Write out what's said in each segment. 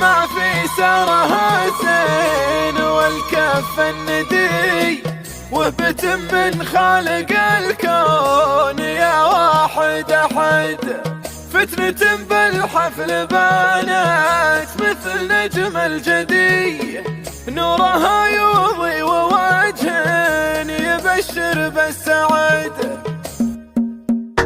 ما في سارها الزين والكف الندي، وهبة من خالق الكون يا واحد أحد. فتنة بالحفل بانت مثل نجم الجدي، نورها يضي ووجه يبشر بالسعد.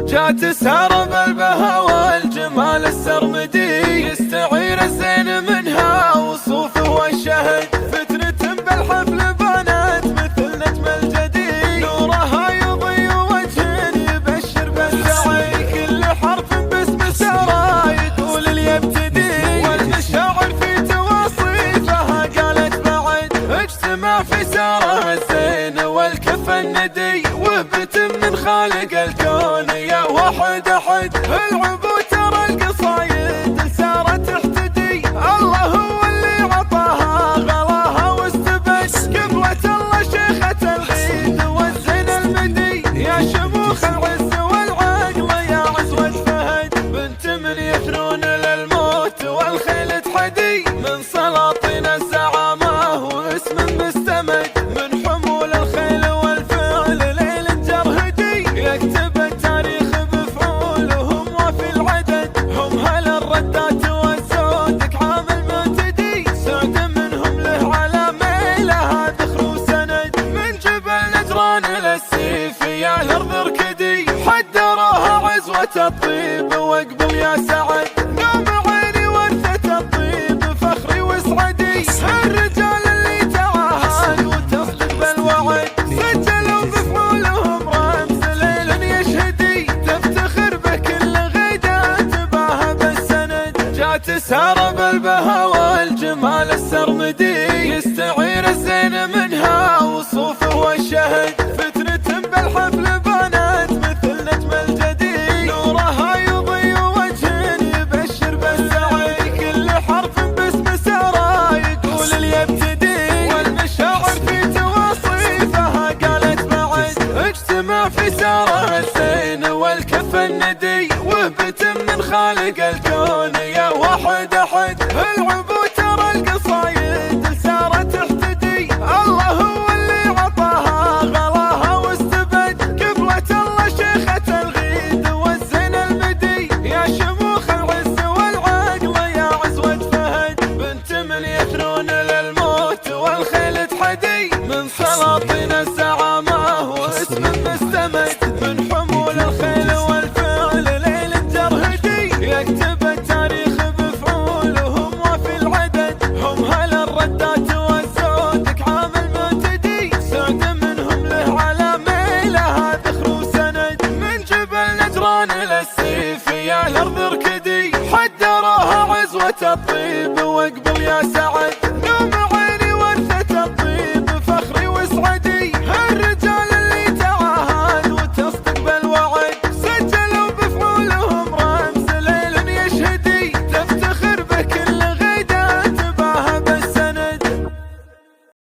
جات سارة بالبهى والجمال السرمدي، يستعير الزين منها وصوفه والشهد. فتنة بالحفل بانت مثل نجم الجدي، نورها يضي ووجه يبشر بالسعد. كل حرف باسم سارة يقول اللي يبتدي، والمشاعر في تواصيفها قالت بعد. اجتمع في سارة الزين والكف الندي، وهبة من خالق الكون يا واحد أحد. العبو ترى القصايد لسارة تحتدي، الله هو اللي عطاها غلاها واستبد. قبلة الله شيخة العيد والزين المدي، يا شموخ العز والعقل يا عزوة فهد. بنت من يثنون للموت والخيل تحدي، من سلاطين الزعامة واسم مستمد. من حمول الخيل والفعل ليل جرهدي، يكتب التاريخ بفعولهم وفي العدد. هم هل الردات والزودك عامل معتدي، سعد منهم له على ميلها ذخر وسند. من جبل نجران للسيف يا الارض اركدي، حدروها عزوة الطيب واقبل يا سعد. نوم عيني ورثة الطيب فخري وسعدي، الرجال اللي تعاهد وتصدق بالوعد. سجلوا بفعولهم رمز ليل يشهدي، تفتخر به كل غيدة تباهى بالسند. جات سارة بالبهى والجمال السرمدي، يستعير الزين منها وصوفه والشهد. فتنة بالحفل بانت مثل نجم الجدي، نورها يضي ووجه يبشر بالسعد. كل حرف باسم سارة يقول اللي يبتدي، والمشاعر في تواصيفها قالت بعد. اجتمع في سارة الزين والكف الندي، وهبة من خالق الكون يا واحد أحد. العبو ترى القصايد لسارة تحتدي، الله هو اللي عطاها غلاها واستبد. قبلة الله شيخة الغيد والزين المدي، يا شموخ العز والعقل يا عزوة فهد. بنت من يثنون للموت والخيل تحدي، من سلاطين الزعامة واسم مستمد. من حمول الخيل والفعل ليل جرهدي، يكتب التاريخ بفعولهم وفي العدد. هم هل الردات والزودك عامل معتدي، سعد منهم له على ميلها ذخر وسند. من جبل نجران للسيف يا الارض اركدي، حدروها عزوة الطيب واقبل يا سعد.